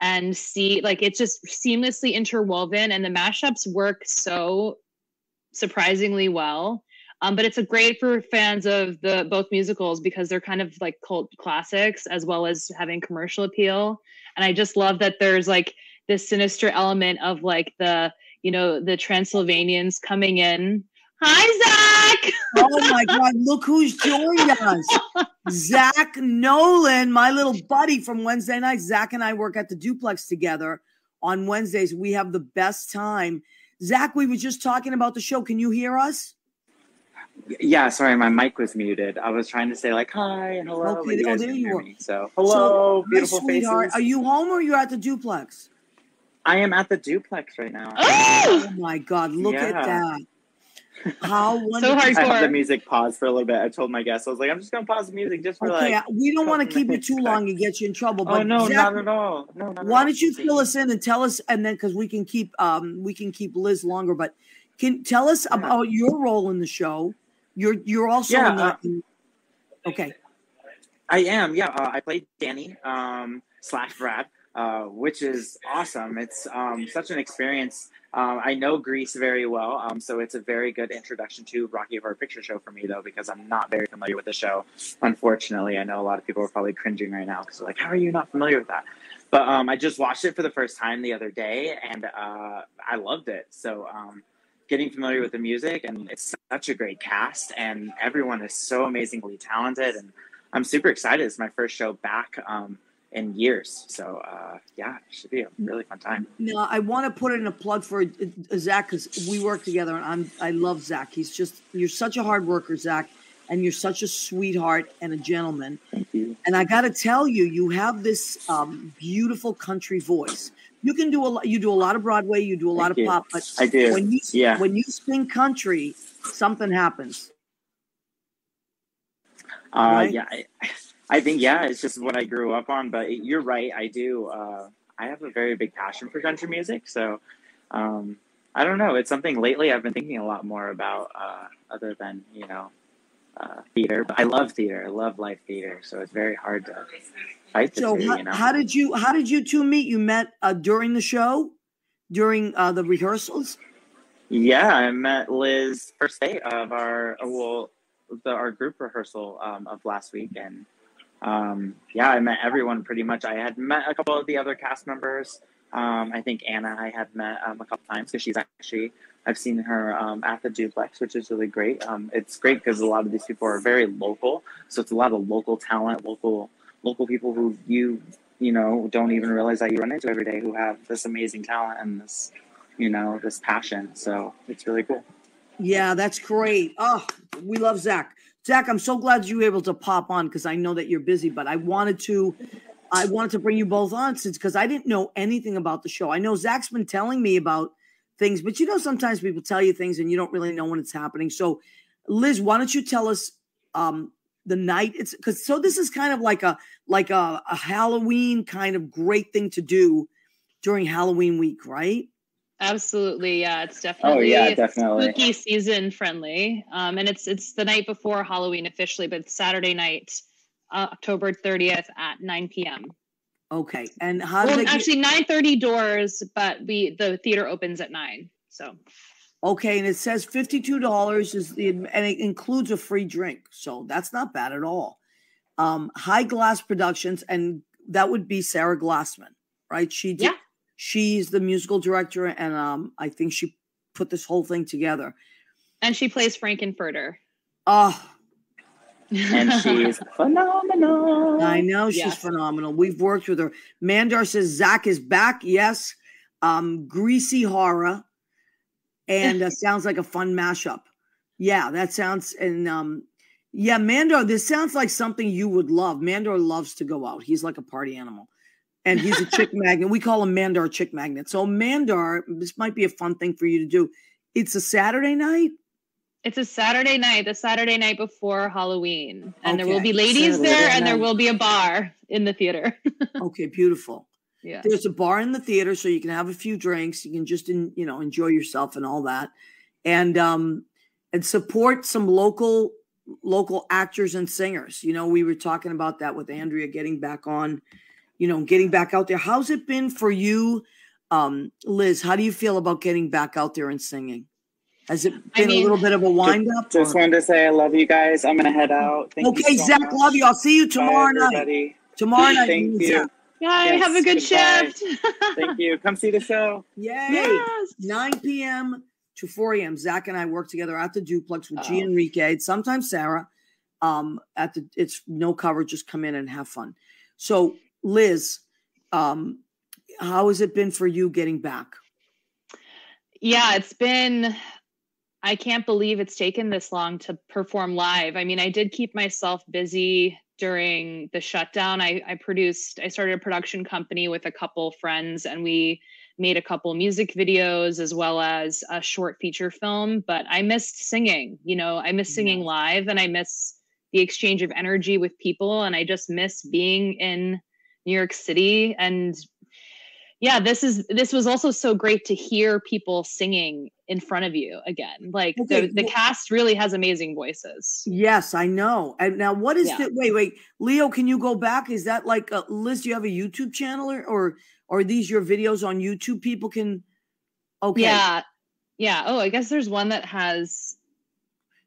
and see, like, it's just seamlessly interwoven, and the mashups work so surprisingly well. But it's a great for fans of the both musicals because they're kind of like cult classics as well as having commercial appeal. And I just love that there's like this sinister element of like the, you know, the Transylvanians coming in. Hi, Zach. Oh my God, look who's joined us. Zach Nolan, my little buddy from Wednesday night. Zach and I work at the Duplex together on Wednesdays. We have the best time. Zach, we were just talking about the show. Can you hear us? Yeah, sorry, my mic was muted. I was trying to say like hi and hello, Okay, but you guys there didn't you hear were. me. So hello, my beautiful sweetheart, faces. are you home or you're at the Duplex? I am at the Duplex right now. Oh my God, look at Yeah. that. How So wonderful. I had the hardcore. music pause for a little bit. I told my guests, I was like, I'm just gonna pause the music just for Okay, like. we don't want to couple keep you minutes. too long and get you in trouble. But Oh no, Zach, not at all. No, not at why all. don't you fill us in and tell us, and then because we can keep Liz longer, but can tell us about your role in the show. You're also in the okay. I am, yeah. I played Danny / Brad, which is awesome. It's such an experience. I know Grease very well, so it's a very good introduction to Rocky Horror Picture Show for me, though, because I'm not very familiar with the show. Unfortunately, I know a lot of people are probably cringing right now because they're like, how are you not familiar with that? But I just watched it for the first time the other day, and I loved it. So getting familiar with the music, and it's such a great cast, and everyone is so amazingly talented, and I'm super excited. It's my first show back in years. So, yeah, it should be a really fun time. Now, I want to put in a plug for Zach because we work together, and I love Zach. You're such a hard worker, Zach, and you're such a sweetheart and a gentleman. Thank you. And I got to tell you, you have this beautiful country voice. You can do you do a lot of Broadway, you do a lot of pop, but I do. when you sing country, something happens. Right? Yeah, I think, it's just what I grew up on, but you're right. I do. I have a very big passion for country music. So, I don't know. It's something lately I've been thinking a lot more about, other than, theater, but I love theater. I love live theater. So it's very hard to fight the two, How did you two meet? You met during the show, during the rehearsals? Yeah, I met Liz first day of our group rehearsal of last week, and I met everyone pretty much. I had met a couple of the other cast members. I think Anna I had met a couple times because I've seen her at the Duplex, which is really great. It's great because a lot of these people are very local, so it's a lot of local talent, local people who you don't even realize that you run into every day, who have this amazing talent and this this passion. So it's really cool. Yeah, that's great. Oh, we love Zach. Zach, I'm so glad you were able to pop on because I know that you're busy, but I wanted to bring you both on because I didn't know anything about the show. I know Zach's been telling me about things, but sometimes people tell you things and you don't really know when it's happening. So Liz, why don't you tell us the night? This is kind of like a Halloween kind of great thing to do during Halloween week, right? Absolutely, yeah. It's definitely definitely spooky season friendly. And it's the night before Halloween officially, but it's Saturday night, October 30th at 9 p.m. Okay, and actually 9:30 doors, but the theater opens at 9. So okay, and it says $52 and it includes a free drink, so that's not bad at all. High Glass Productions, and that would be Sarah Glassman, right? She's the musical director, and I think she put this whole thing together. And she plays Frankenfurter. Oh. And she's phenomenal. I know she's phenomenal. We've worked with her. Mandar says Zach is back. Yes. Greasy horror. And sounds like a fun mashup. Yeah, that sounds. And Mandar, this sounds like something you would love. Mandar loves to go out. He's like a party animal. And he's a chick magnet. We call him Mandar Chick Magnet. So Mandar, this might be a fun thing for you to do. It's a Saturday night? It's a Saturday night, the Saturday night before Halloween. And there will be ladies there, and there will be a bar in the theater. Okay, beautiful. Yeah. There's a bar in the theater, so you can have a few drinks. You can just, enjoy yourself and all that. And support some local actors and singers. We were talking about that with Andrea getting back on, getting back out there. How's it been for you, Liz? How do you feel about getting back out there and singing? Has it been a little bit of a wind up? Just wanted to say I love you guys. I'm gonna head out. Thank you so Zach, much. love you. I'll see you tomorrow Bye, night. everybody. Tomorrow night. Thank you. Bye. Have a good goodbye. shift. Thank you. Come see the show. Yay. Yes. 9 p.m. to 4 a.m. Zach and I work together at the Duplex with G Enrique, sometimes Sarah. It's no cover, just come in and have fun. So, Liz, how has it been for you getting back? Yeah, I can't believe it's taken this long to perform live. I mean, I did keep myself busy during the shutdown. I started a production company with a couple friends, and we made a couple music videos as well as a short feature film, but I missed singing. I miss singing live, and I miss the exchange of energy with people. And I just miss being in New York City. And yeah, this was also so great to hear people singing in front of you again. Like the cast really has amazing voices. Yes, I know. And now what is wait, Leo, can you go back? Is that like Liz, do you have a YouTube channel or are these your videos on YouTube? People can, okay. Yeah. Oh, I guess there's one that has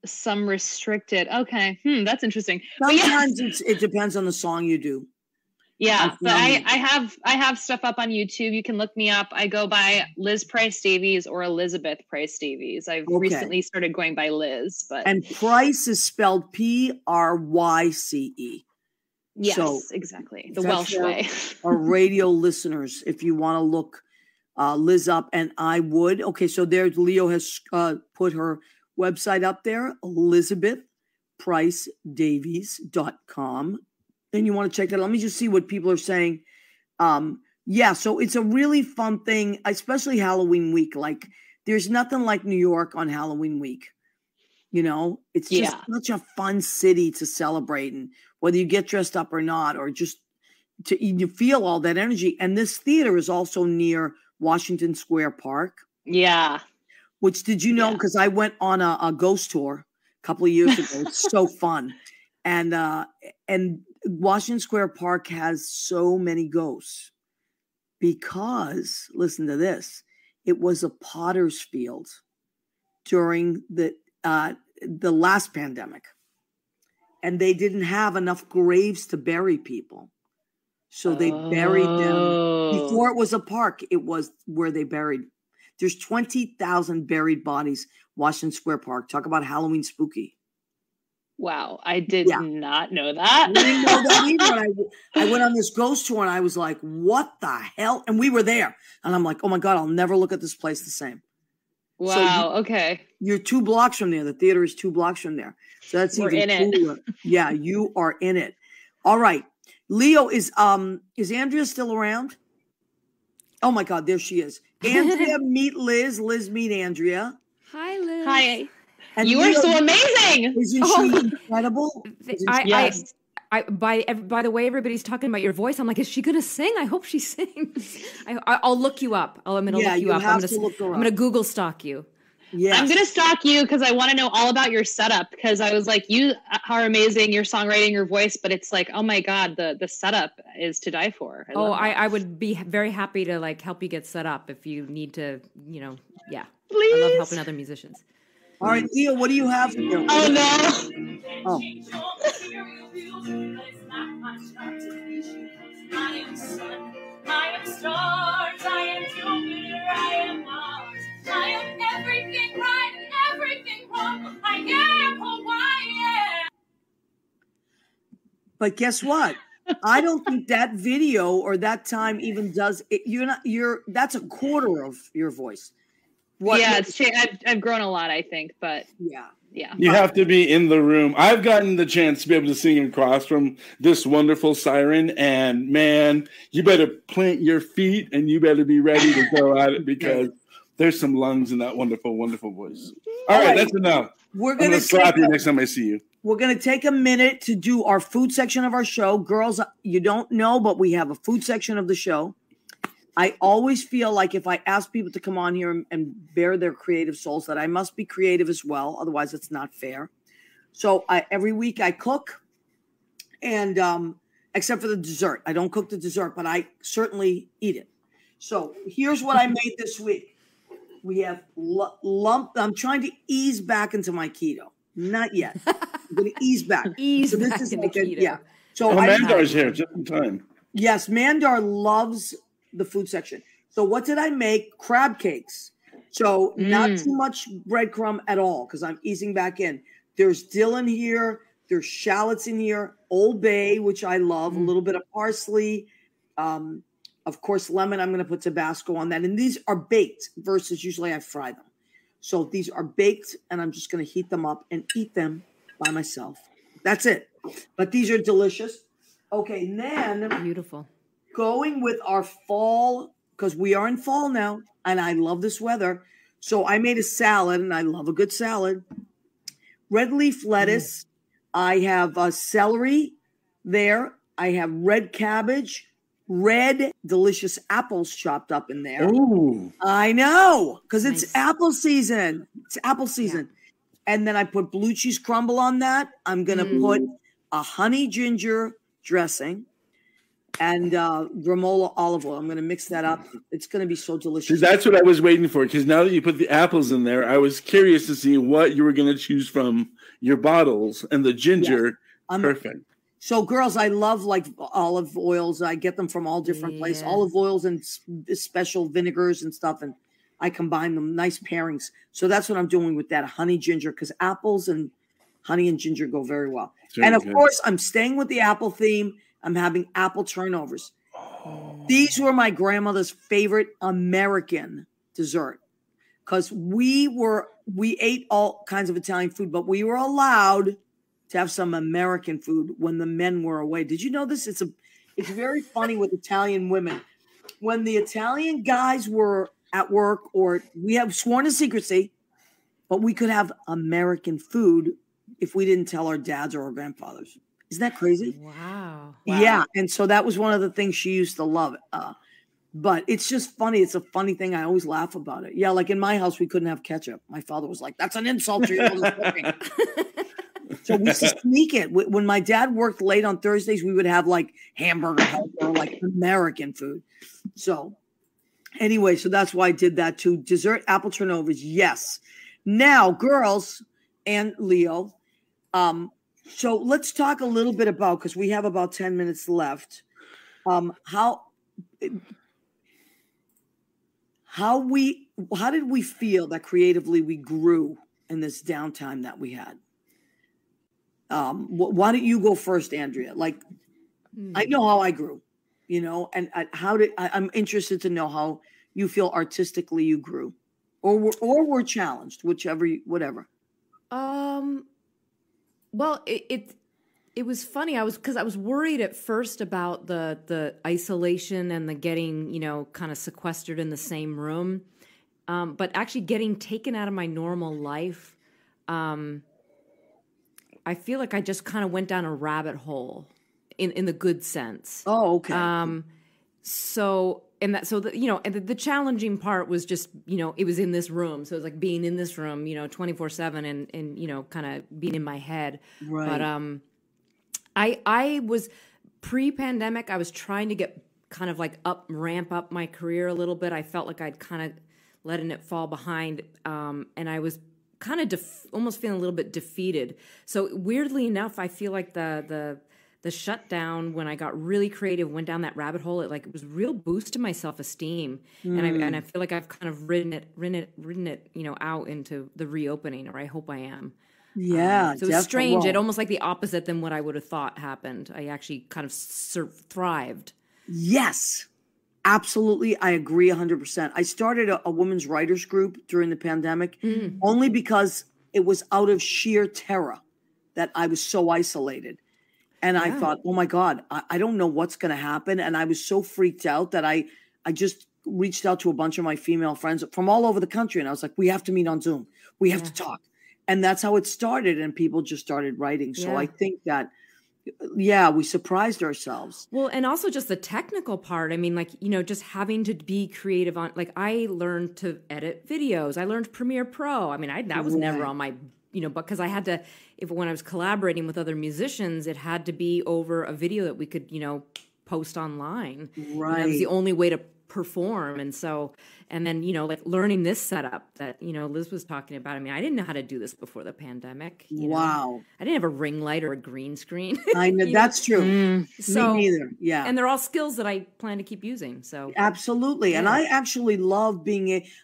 some restricted. Okay. That's interesting. Sometimes it depends on the song you do. Yeah, but I have stuff up on YouTube. You can look me up. I go by Liz Pryce Davies or Elizabeth Pryce Davies. I've recently started going by Liz, and Pryce is spelled Pryce. Yes, so exactly. The Welsh way. Our radio listeners, if you want to look Liz up, and I would. Okay, so there's Leo has put her website up there, ElizabethPryceDavies.com. And you want to check that out. Let me just see what people are saying. So it's a really fun thing, especially Halloween week. Like, there's nothing like New York on Halloween week. It's just such a fun city to celebrate. And whether you get dressed up or not, or just you feel all that energy. And this theater is also near Washington Square Park. Yeah. Which, did you know? Because I went on a ghost tour a couple of years ago. It's so fun. And Washington Square Park has so many ghosts because, listen to this, it was a potter's field during the last pandemic, and they didn't have enough graves to bury people, so they buried them before it was a park. It was where they buried. There's 20,000 buried bodies. Washington Square Park. Talk about Halloween spooky. Wow, I did not know that. I didn't know that either. I went on this ghost tour and I was like, what the hell? And we were there. And I'm like, oh my God, I'll never look at this place the same. Wow, okay. You're 2 blocks from there. The theater is 2 blocks from there. So that's even cooler. Yeah, you are in it. All right. Leo, is Andrea still around? Oh my God, there she is. Andrea, meet Liz. Liz, meet Andrea. Hi, Liz. Hi. And you are so amazing. Isn't she incredible? Yes. By the way everybody's talking about your voice, I'm like, is she going to sing? I hope she sings. I'll look you up. I'm going to look you up. I'm going to Google stalk you. Yeah, I'm going to stalk you because I want to know all about your setup, because I was like, you are amazing, your songwriting, your voice, but it's like, oh my God, the setup is to die for. I would be very happy to like help you get set up if you need to, Please. I love helping other musicians. All right, Leo, what do you have? Oh, no. Oh. I am sun, I am stars, I am Jupiter, I am Mars, I am everything right and everything wrong, I am Hawaii. But guess what? I don't think that video or that time even does it. That's a quarter of your voice. It's changed. I've grown a lot, I think, but yeah. You have to be in the room. I've gotten the chance to be able to sing across from this wonderful siren, and man, you better plant your feet and you better be ready to go at it because there's some lungs in that wonderful, wonderful voice. All right, that's enough. I'm going to slap you next time I see you. We're going to take a minute to do our food section of our show. Girls, you don't know, but we have a food section of the show. I always feel like if I ask people to come on here and bare their creative souls, that I must be creative as well. Otherwise, it's not fair. So every week I cook, and except for the dessert. I don't cook the dessert, but I certainly eat it. So here's what I made this week. We have lump. I'm trying to ease back into my keto. Not yet. I'm going to ease back. Ease back into keto. Yeah. So Mandar's here just in time. Yes, Mandar loves the food section. So what did I make? Crab cakes. So not too much breadcrumb at all because I'm easing back in. There's dill in here. There's shallots in here. Old Bay, which I love. A little bit of parsley. Of course, lemon. I'm going to put Tabasco on that. And these are baked versus usually I fry them. So these are baked, and I'm just going to heat them up and eat them by myself. That's it. But these are delicious. Okay, then Beautiful. Going with our fall, because we are in fall now, and I love this weather. So I made a salad, and I love a good salad. Red leaf lettuce. I have celery there. I have red cabbage, red delicious apples chopped up in there. Ooh. I know, because it's Nice. apple season. It's apple season. And then I put blue cheese crumble on that. I'm going to put a honey ginger dressing and Gramola olive oil. I'm going to mix that up. It's going to be so delicious. That's what I was waiting for, because now that you put the apples in there, I was curious to see what you were going to choose from your bottles, and the ginger, perfect. So, girls, I love like olive oils. I get them from all different places. Olive oils and special vinegars and stuff, and I combine them. Nice pairings. So that's what I'm doing with that honey ginger, because apples and honey and ginger go very well. Very and of good. course, I'm staying with the apple theme. I'm having apple turnovers. These were my grandmother's favorite American dessert, because we ate all kinds of Italian food, but we were allowed to have some American food when the men were away. Did you know this? It's very funny with Italian women. When the Italian guys were at work, or we have sworn to secrecy, but we could have American food if we didn't tell our dads or our grandfathers. Isn't that crazy? Wow. Yeah. And so that was one of the things she used to love. But it's just funny. It's a funny thing. I always laugh about it. Yeah, like in my house, we couldn't have ketchup. My father was like, that's an insult to your mother's cooking. So we used to sneak it. When my dad worked late on Thursdays, we would have like hamburger helper or like American food. So anyway, so that's why I did that too. Dessert apple turnovers, yes. Now, girls and Leo, so let's talk a little bit about, because we have about 10 minutes left, how did we feel that creatively we grew in this downtime that we had? Why don't you go first, Andrea? Like, I know how I grew, and I'm interested to know how you feel artistically you grew, or were challenged, whatever. Well, it was funny. Because I was worried at first about the isolation and the getting, kind of sequestered in the same room. But actually getting taken out of my normal life, I feel like I just kind of went down a rabbit hole in the good sense. Oh, okay. And the challenging part was just, it was in this room. So it was like being in this room, 24/7 and kind of being in my head. Right. But I was pre-pandemic, I was trying to get kind of like ramp up my career a little bit. I felt like I'd kind of letting it fall behind. And I was kind of almost feeling a little bit defeated. So weirdly enough, I feel like the shutdown, when I got really creative, went down that rabbit hole. It was a real boost to my self-esteem, and I feel like I've kind of ridden it, out into the reopening, or I hope I am. Yeah, so it's strange. It almost like the opposite than what I would have thought happened. I actually kind of thrived. Yes, absolutely. I agree 100%. I started a women's writers group during the pandemic only because it was out of sheer terror that I was so isolated. And I thought, oh my God, I don't know what's going to happen. And I was so freaked out that I just reached out to a bunch of my female friends from all over the country. And I was like, we have to meet on Zoom. We have to talk. And that's how it started. And people just started writing. So I think that, we surprised ourselves. Well, and also just the technical part. I mean, just having to be creative on, I learned to edit videos. I learned Premiere Pro. I mean, that was never on my, because I had to, when I was collaborating with other musicians, it had to be over a video that we could, post online. Right. And that was the only way to perform. And so, and then, you know, like learning this setup that, you know, Liz was talking about. I mean, I didn't know how to do this before the pandemic. You know? Wow. I didn't have a ring light or a green screen. I know that's true. So, Me neither. Yeah. And they're all skills that I plan to keep using. So absolutely. Yeah. And I actually love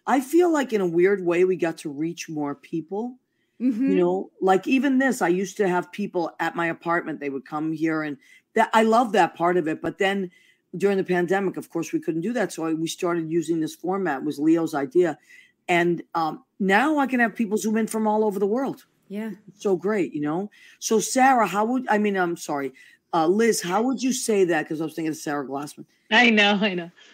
I feel like in a weird way, we got to reach more people. You know, like even this, I used to have people at my apartment. They would come here, and that I love that part of it. But then during the pandemic, of course, we couldn't do that. So we started using this format. It was Leo's idea. And now I can have people Zoom in from all over the world. Yeah. So great, you know? So Sarah, Liz, how would you say that? Because I was thinking of Sarah Glassman. I know.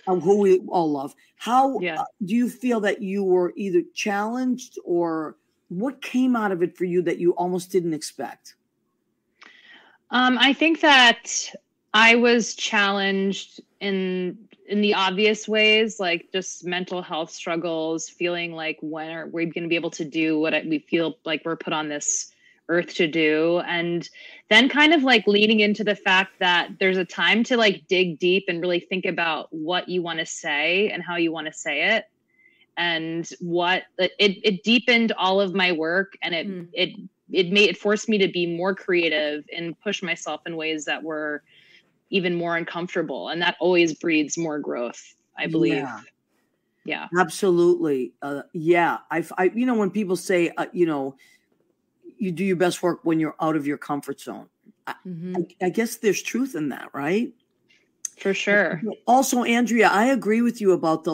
Who we all love. How Yeah. do you feel that you were either challenged, or what came out of it for you that you almost didn't expect? I think that I was challenged in the obvious ways, like just mental health struggles, feeling like when are we going to be able to do what we feel like we're put on this earth to do. And then kind of like leading into the fact that there's a time to like dig deep and really think about what you want to say and how you want to say it. And what it deepened all of my work, and it forced me to be more creative and push myself in ways that were even more uncomfortable. And that always breeds more growth, I believe. Yeah. Absolutely. Yeah. I you know, when people say, you know, you do your best work when you're out of your comfort zone. I guess there's truth in that, right? For sure. Also, Andrea, I agree with you about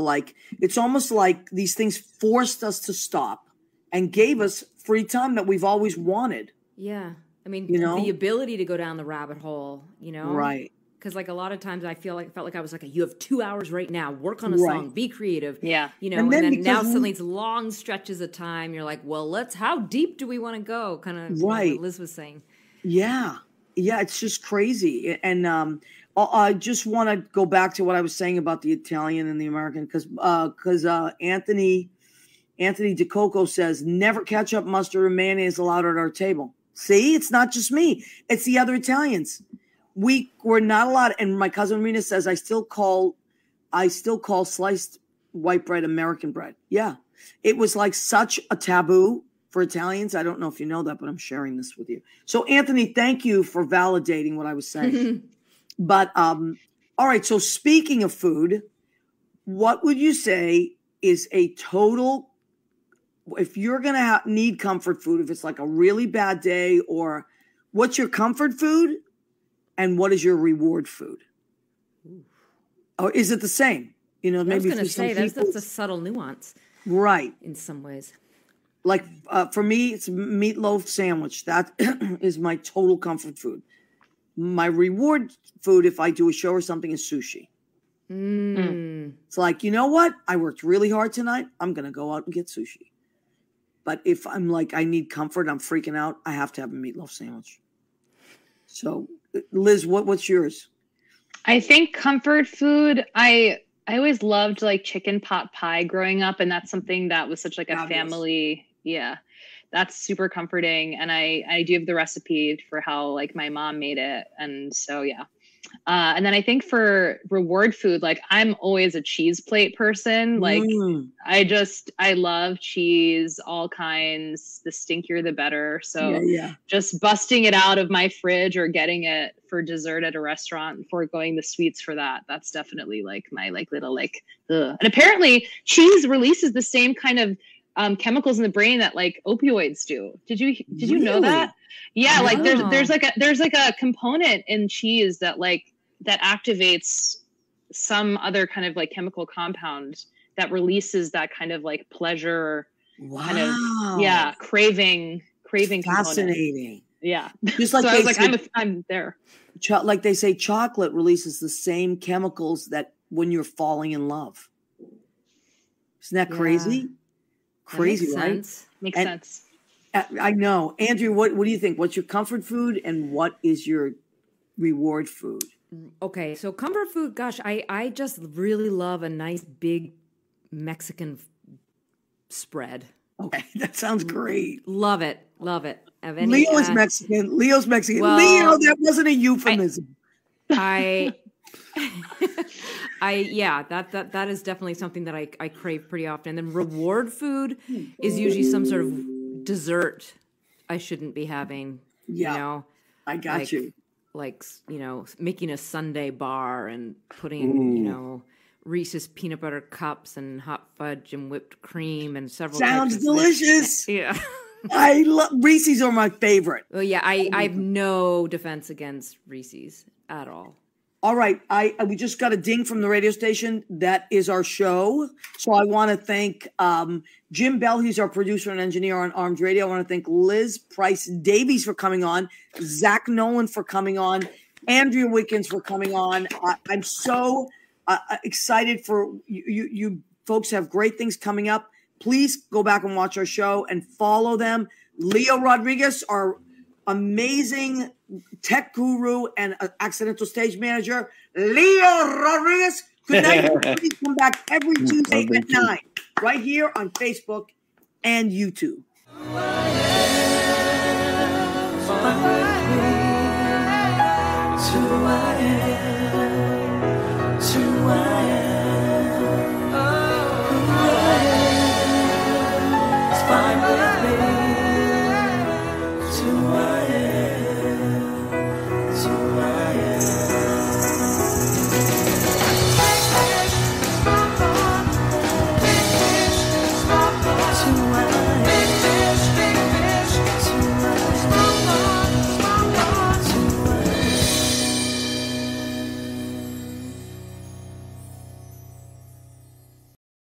it's almost like these things forced us to stop and gave us free time that we've always wanted. Yeah. I mean, you know, the ability to go down the rabbit hole, you know? Right. Because like a lot of times I felt like I was like, you have 2 hours right now, work on a song, be creative. Yeah. You know, and then now suddenly it's long stretches of time. You're like, well, how deep do we want to go? Kind of right. What Liz was saying. Yeah. Yeah. It's just crazy. And I just want to go back to what I was saying about the Italian and the American, because Anthony DeCoco says, never ketchup, mustard, or mayonnaise allowed at our table. See, it's not just me. It's the other Italians. We're not allowed. And my cousin Rena says, I still call sliced white bread American bread. Yeah. It was like such a taboo for Italians. I don't know if you know that, but I'm sharing this with you. So Anthony, thank you for validating what I was saying. But, all right. So speaking of food, what would you say is a total, if you're going to need comfort food, if it's like a really bad day, or what's your comfort food and what is your reward food? Or is it the same? You know, maybe I was going to say that's a subtle nuance. Right. In some ways. Like for me, it's meatloaf sandwich. That is my total comfort food. My reward food, if I do a show or something, is sushi. It's like, you know what? I worked really hard tonight. I'm going to go out and get sushi. But if I'm like, I need comfort, I'm freaking out, I have to have a meatloaf sandwich. So, Liz, what's yours? I think comfort food, I always loved like chicken pot pie growing up. And that's something that was such like a family. Yeah. That's super comforting. And I do have the recipe for how like my mom made it. And so, yeah. And then I think for reward food, like I'm always a cheese plate person. Like I love cheese, all kinds, the stinkier, the better. So just busting it out of my fridge or getting it for dessert at a restaurant before going the sweets for that. That's definitely like my like little like, ugh. And apparently cheese releases the same kind of chemicals in the brain that like opioids do. Did you know that? Yeah, like there's like a component in cheese that activates some other kind of like chemical compound that releases that kind of like pleasure kind of craving fascinating component. Yeah. Just like so I was like, I'm there. Like they say, chocolate releases the same chemicals that when you're falling in love. Isn't that crazy? Crazy, makes right? Sense. Makes sense. I know. Andrew, what do you think? What's your comfort food and what is your reward food? Okay, so comfort food, gosh, I just really love a nice big Mexican spread. Okay, that sounds great. Love it. Leo is Mexican. Leo's Mexican. Well, Leo, that wasn't a euphemism. I That is definitely something that I crave pretty often. And then reward food is usually some sort of dessert I shouldn't be having. Yeah, you know, I got you. Like, making a sundae bar and putting, Reese's peanut butter cups and hot fudge and whipped cream and several. Sounds delicious. Yeah. I love Reese's are my favorite. Well, yeah, I have no defense against Reese's at all. All right, we just got a ding from the radio station. That is our show. So I want to thank Jim Bell, who's our producer and engineer on Armed Radio. I want to thank Liz, Pryce, Davies for coming on, Zach Nolan for coming on, Andrea Wittgens for coming on. I'm so excited for you. You folks have great things coming up. Please go back and watch our show and follow them. Leo Rodriguez, our amazing tech guru and accidental stage manager, Leo Rodriguez. Good night. Please come back every Tuesday at 9, right here on Facebook and YouTube. I am.